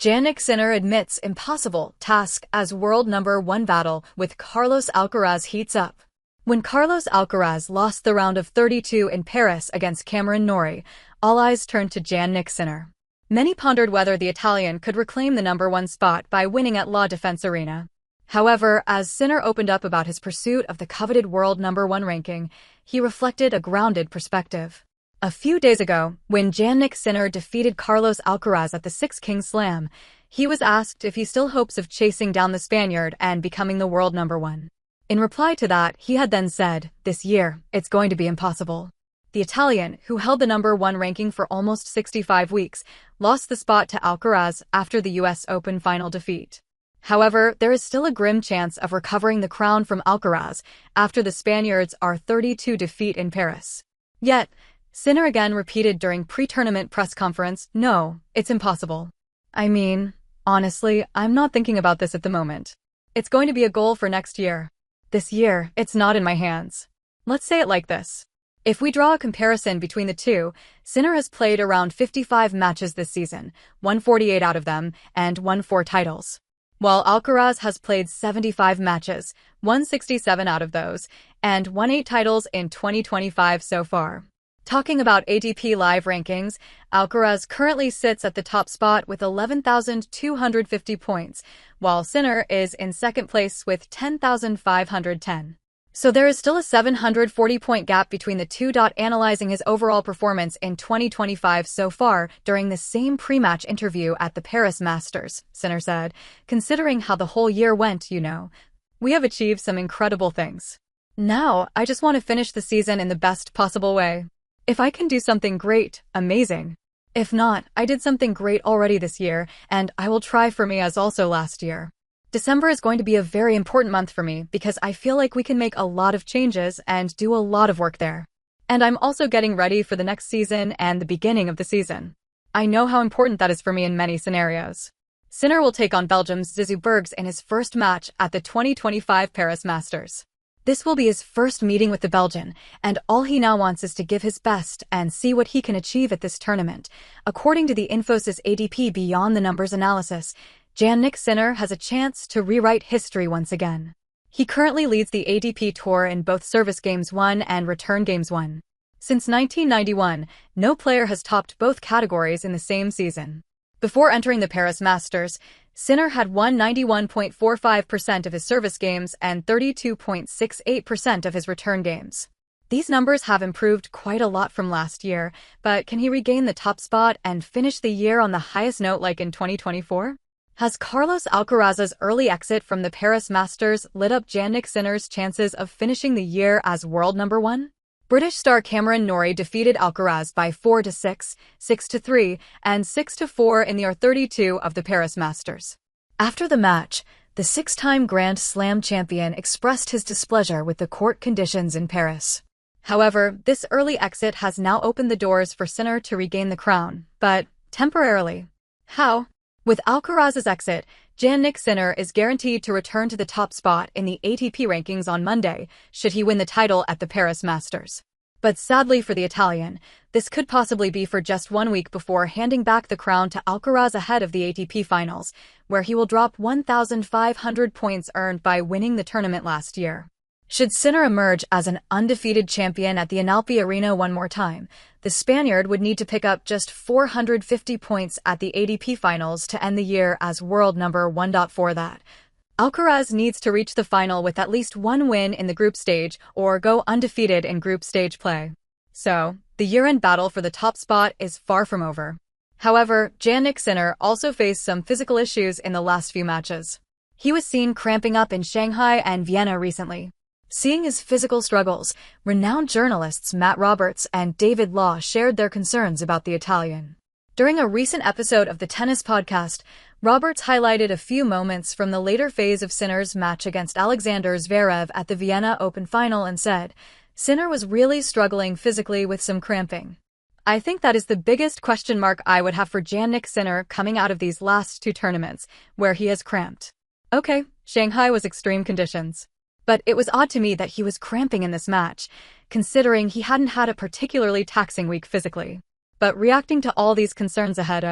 Jannik Sinner admits impossible task as world number one battle with Carlos Alcaraz heats up. When Carlos Alcaraz lost the round of 32 in Paris against Cameron Norrie, all eyes turned to Jannik Sinner. Many pondered whether the Italian could reclaim the number one spot by winning at La Defense Arena. However, as Sinner opened up about his pursuit of the coveted world number one ranking, he reflected a grounded perspective. A few days ago, when Jannik Sinner defeated Carlos Alcaraz at the Six Kings Slam, he was asked if he still hopes of chasing down the Spaniard and becoming the world number one. In reply to that, he had then said, "This year, it's going to be impossible." The Italian, who held the number one ranking for almost 65 weeks, lost the spot to Alcaraz after the US Open final defeat. However, there is still a grim chance of recovering the crown from Alcaraz after the Spaniards' R32 defeat in Paris. Yet, Sinner again repeated during pre-tournament press conference, "No, it's impossible. I mean, honestly, I'm not thinking about this at the moment. It's going to be a goal for next year. This year, it's not in my hands." Let's say it like this. If we draw a comparison between the two, Sinner has played around 55 matches this season, won 48 out of them, and won 4 titles. While Alcaraz has played 75 matches, won 67 out of those, and won 8 titles in 2025 so far. Talking about ATP Live rankings, Alcaraz currently sits at the top spot with 11,250 points, while Sinner is in second place with 10,510. So there is still a 740-point gap between the two. Analyzing his overall performance in 2025 so far during the same pre-match interview at the Paris Masters, Sinner said, "Considering how the whole year went, we have achieved some incredible things. Now, I just want to finish the season in the best possible way. If I can do something great, amazing. If not, I did something great already this year, and I will try for me as also last year. December is going to be a very important month for me because I feel like we can make a lot of changes and do a lot of work there. And I'm also getting ready for the next season and the beginning of the season. I know how important that is for me in many scenarios." Sinner will take on Belgium's Zizou Bergs in his first match at the 2025 Paris Masters. This will be his first meeting with the Belgian, and all he now wants is to give his best and see what he can achieve at this tournament. According to the Infosys ADP Beyond the Numbers analysis, Jannik Sinner has a chance to rewrite history once again. He currently leads the ATP Tour in both service games won and return games won. Since 1991, no player has topped both categories in the same season. Before entering the Paris Masters, Sinner had won 91.45% of his service games and 32.68% of his return games. These numbers have improved quite a lot from last year, but can he regain the top spot and finish the year on the highest note like in 2024? Has Carlos Alcaraz's early exit from the Paris Masters lit up Jannik Sinner's chances of finishing the year as world number one? British star Cameron Norrie defeated Alcaraz by 4-6, 6-3, and 6-4 in the R32 of the Paris Masters. After the match, the 6-time Grand Slam champion expressed his displeasure with the court conditions in Paris. However, this early exit has now opened the doors for Sinner to regain the crown, but temporarily. How? With Alcaraz's exit, Jannik Sinner is guaranteed to return to the top spot in the ATP rankings on Monday, should he win the title at the Paris Masters. But sadly for the Italian, this could possibly be for just 1 week before handing back the crown to Alcaraz ahead of the ATP finals, where he will drop 1,500 points earned by winning the tournament last year. Should Sinner emerge as an undefeated champion at the Inalpi Arena one more time, the Spaniard would need to pick up just 450 points at the ATP finals to end the year as world number one. For that, Alcaraz needs to reach the final with at least 1 win in the group stage or go undefeated in group stage play. So, the year-end battle for the top spot is far from over. However, Jannik Sinner also faced some physical issues in the last few matches. He was seen cramping up in Shanghai and Vienna recently. Seeing his physical struggles, renowned journalists Matt Roberts and David Law shared their concerns about the Italian. During a recent episode of the Tennis Podcast, Roberts highlighted a few moments from the later phase of Sinner's match against Alexander Zverev at the Vienna Open final and said, "Sinner was really struggling physically with some cramping. I think that is the biggest question mark I would have for Jannik Sinner coming out of these last 2 tournaments, where he has cramped. Okay, Shanghai was extreme conditions. But it was odd to me that he was cramping in this match, considering he hadn't had a particularly taxing week physically. But reacting to all these concerns ahead,